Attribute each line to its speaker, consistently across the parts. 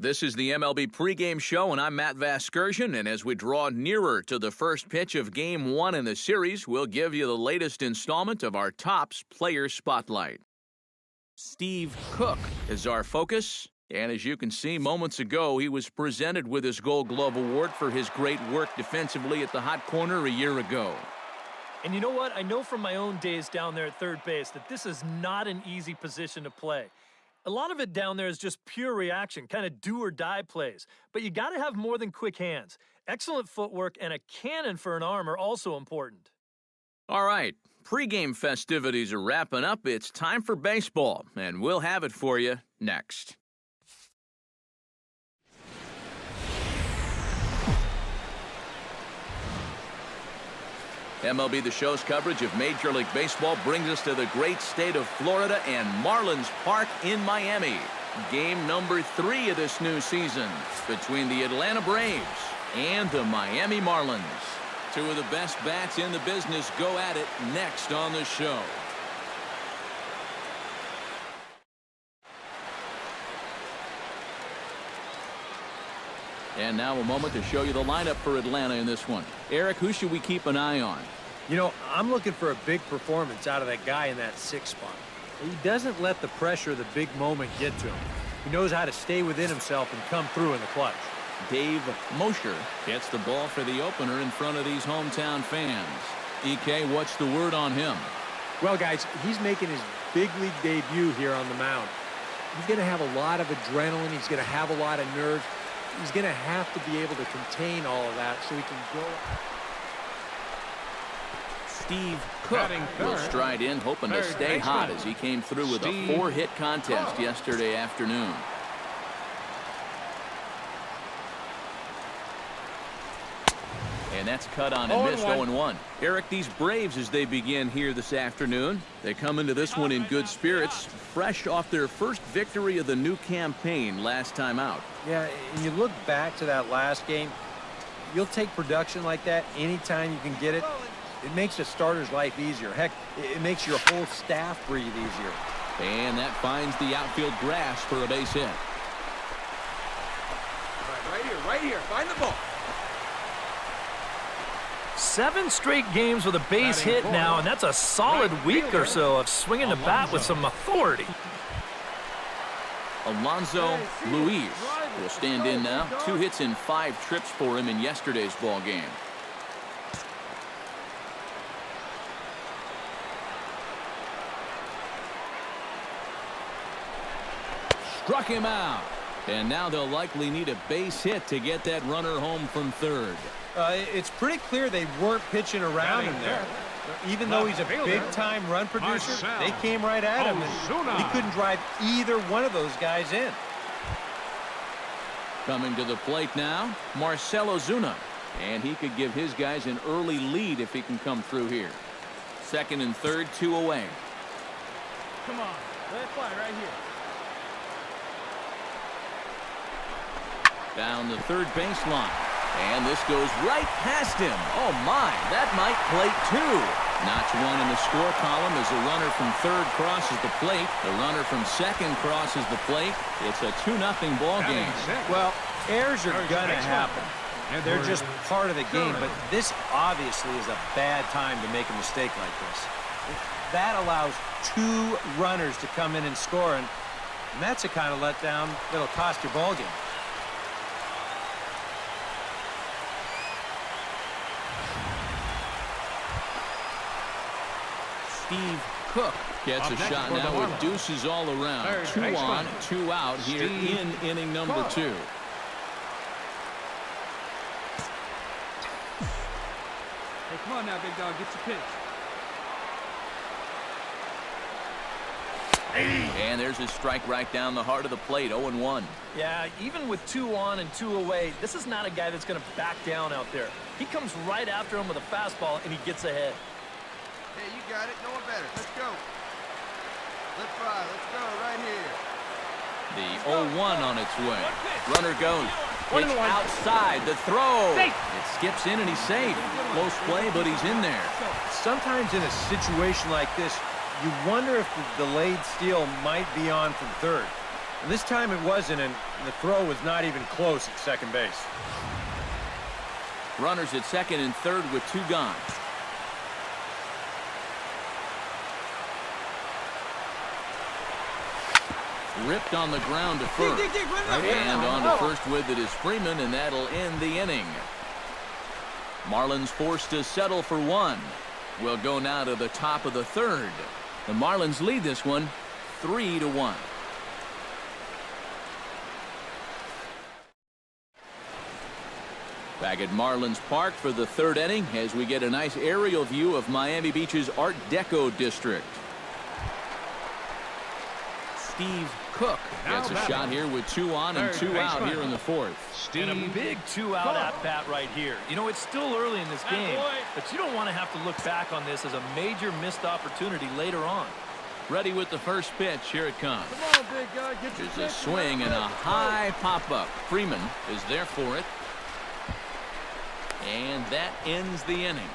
Speaker 1: This is the MLB pregame show, and I'm Matt Vasgersian. And as we draw nearer to the first pitch of Game 1 in the series, we'll give you the latest installment of our Topps Player Spotlight. Steve Cook is our focus. And as you can see, moments ago, he was presented with his Gold Glove Award for his great work defensively at the hot corner a year ago.
Speaker 2: And you know what? I know from my own days down there at third base that this is not an easy position to play. A lot of it down there is just pure reaction, kind of do-or-die plays. But you got to have more than quick hands. Excellent footwork and a cannon for an arm are also important.
Speaker 1: All right, pregame festivities are wrapping up. It's time for baseball, and we'll have it for you next. MLB The Show's coverage of Major League Baseball brings us to the great state of Florida and Marlins Park in Miami. Game number 3 of this new season between the Atlanta Braves and the Miami Marlins. Two of the best bats in the business go at it next on the show. And now a moment to show you the lineup for Atlanta in this one. Eric, who should we keep an eye on?
Speaker 3: You know, I'm looking for a big performance out of that guy in that 6th spot. He doesn't let the pressure of the big moment get to him. He knows how to stay within himself and come through in the clutch.
Speaker 1: Dave Mosher gets the ball for the opener in front of these hometown fans. EK, what's the word on him?
Speaker 3: Well, guys, he's making his big league debut here on the mound. He's going to have a lot of adrenaline. He's going to have a lot of nerves. He's going to have to be able to contain all of that so he can go.
Speaker 1: Steve Cook will stride in, hoping to stay hot as he came through with a 4-hit contest yesterday afternoon. And that's cut on and missed 0-1. Eric, these Braves, as they begin here this afternoon, they come into this one in good spirits, fresh off their first victory of the new campaign last time out.
Speaker 3: Yeah, and you look back to that last game, you'll take production like that anytime you can get it. It makes a starter's life easier. Heck, it makes your whole staff breathe easier.
Speaker 1: And that finds the outfield grass for a base hit.
Speaker 4: Right here. Find the ball.
Speaker 2: 7 straight games with a base hit now, and that's a solid week or so of swinging the bat with some authority.
Speaker 1: Alonzo Luis will stand in now. 2 hits and 5 trips for him in yesterday's ball game. Struck him out. And now they'll likely need a base hit to get that runner home from third.
Speaker 3: It's pretty clear they weren't pitching around him there. Even though he's a big-time run producer, they came right at him, and he couldn't drive either one of those guys in.
Speaker 1: Coming to the plate now, Marcell Ozuna. And he could give his guys an early lead if he can come through here. 2nd and 3rd, 2 away.
Speaker 2: Come on, let it fly right here.
Speaker 1: Down the third baseline. And this goes right past him. Oh, my. That might plate 2. Notch 1 in the score column as the runner from third crosses the plate. The runner from second crosses the plate. It's a 2-0 ball game.
Speaker 3: Well, errors are going to happen. They're just part of the game, but this obviously is a bad time to make a mistake like this. That allows 2 runners to come in and score, and that's the kind of letdown that'll cost your ball game.
Speaker 1: Steve Cook gets a shot now with deuces all around. 2 on, 2 out here in inning number 2.
Speaker 4: Hey, come on now, big dog. Get your pitch.
Speaker 1: And there's his strike right down the heart of the plate, 0-1.
Speaker 2: Yeah, even with 2 on and 2 away, this is not a guy that's going to back down out there. He comes right after him with a fastball, and he gets ahead.
Speaker 4: Hey, you got it. No one better. Let's go. Let's fly. Let's go right here.
Speaker 1: The 0-1 on its way. Runner goes. Pitch outside. The throw. It skips in, and he's safe. Close play, but he's in there.
Speaker 3: Sometimes in a situation like this, you wonder if the delayed steal might be on from third. This time it wasn't, and the throw was not even close at second base.
Speaker 1: Runners at second and third with 2 gone. Ripped on the ground to first. And on to first with it is Freeman, and that'll end the inning. Marlins forced to settle for 1. We'll go now to the top of the third. The Marlins lead this one 3-1. Back at Marlins Park for the third inning as we get a nice aerial view of Miami Beach's Art Deco district. Steve Cook gets a shot here with 2 on and 2 out here in the fourth.
Speaker 2: And a big 2-out at-bat right here. You know, it's still early in this game, but you don't want to have to look back on this as a major missed opportunity later on.
Speaker 1: Ready with the first pitch. Here it comes.
Speaker 4: Come on, big guy. Get your
Speaker 1: There's a swing and a high pop-up. Freeman is there for it. And that ends the inning.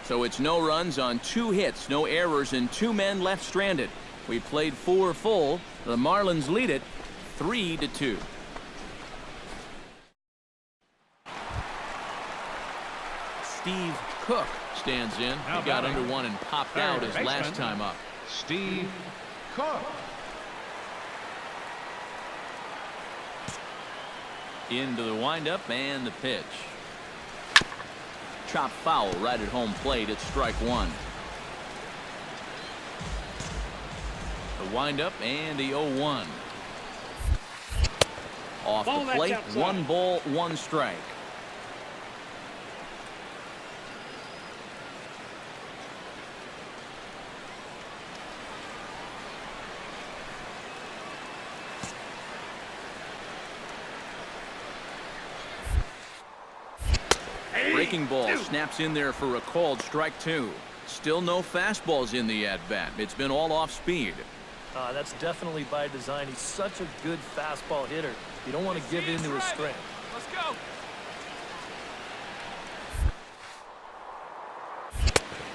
Speaker 1: So it's no runs on 2 hits, no errors, and 2 men left stranded. We played 4 full. The Marlins lead it 3-2. Steve Cook stands in. He got under 1 and popped out his last time up.
Speaker 5: Steve Cook.
Speaker 1: Into the windup and the pitch. Chop foul right at home plate. It's strike 1. The windup and the 0-1. Off the plate, 1 ball, 1 strike. Breaking ball snaps in there for a called strike 2. Still no fastballs in the at-bat. It's been all off speed.
Speaker 2: That's definitely by design. He's such a good fastball hitter. You don't want to give in to his strength.
Speaker 4: Let's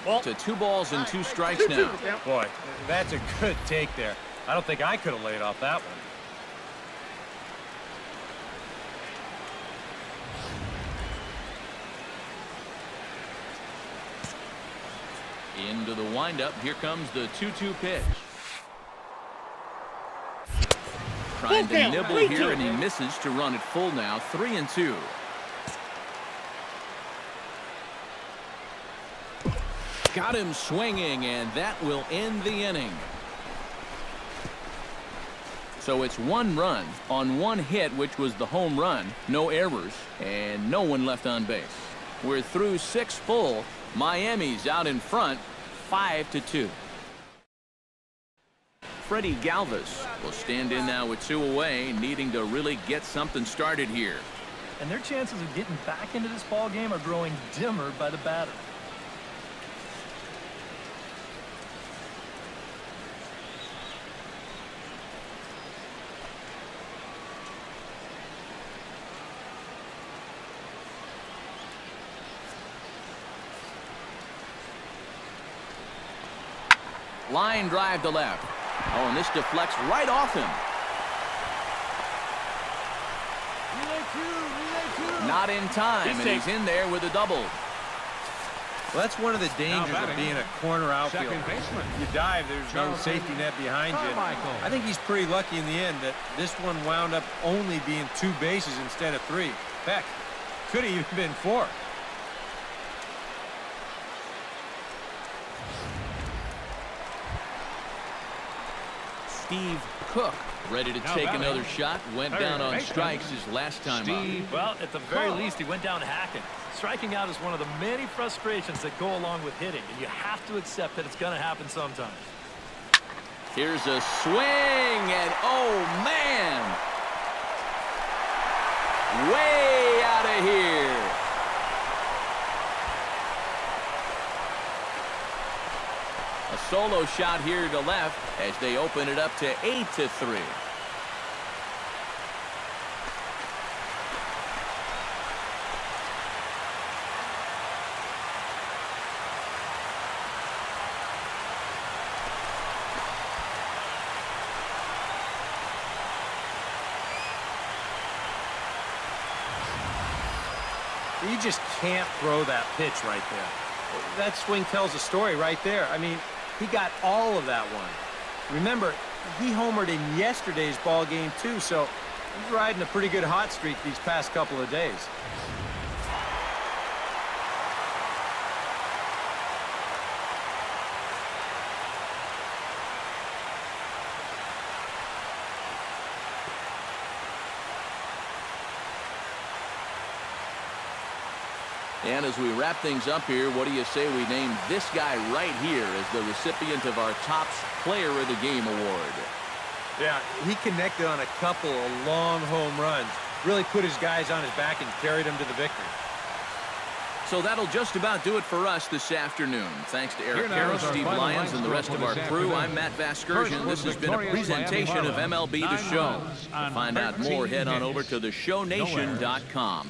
Speaker 4: go.
Speaker 1: To 2 balls and 2 strikes now.
Speaker 3: Boy, that's a good take there. I don't think I could have laid off that one.
Speaker 1: Into the windup. Here comes the 2-2 pitch. Trying to nibble here, and he misses to run it full now. 3-2. Got him swinging, and that will end the inning. So it's 1 run on 1 hit, which was the home run. No errors, and no one left on base. We're through 6 full. Miami's out in front, 5-2. Freddie Galvis will stand in now with 2 away, needing to really get something started here.
Speaker 2: And their chances of getting back into this ball game are growing dimmer by the batter.
Speaker 1: Line drive to left. Oh, and this deflects right off him. Not in time, and he's in there with a double.
Speaker 3: Well, that's one of the dangers of being a corner outfielder. You dive, there's no safety net behind you. I think he's pretty lucky in the end that this one wound up only being 2 bases instead of 3. Heck, could have even been 4.
Speaker 1: Steve Cook ready to take another shot. Went down on strikes his last time up.
Speaker 2: Well, at the very least, he went down hacking. Striking out is one of the many frustrations that go along with hitting, and you have to accept that it's going to happen sometimes.
Speaker 1: Here's a swing, and oh, man! Way out of here. A solo shot here to left as they open it up to 8-3.
Speaker 3: You just can't throw that pitch right there. That swing tells a story right there. I mean, he got all of that one. Remember, he homered in yesterday's ball game too, so he's riding a pretty good hot streak these past couple of days.
Speaker 1: And as we wrap things up here, what do you say we name this guy right here as the recipient of our Topps Player of the Game award?
Speaker 3: Yeah, he connected on a couple of long home runs. Really put his guys on his back and carried them to the victory.
Speaker 1: So that'll just about do it for us this afternoon. Thanks to Eric Harris, Steve Lyons, and the rest of our crew. I'm Matt Vasgersian. This has been a presentation of MLB The Show. To find out more, head on over to theshownation.com.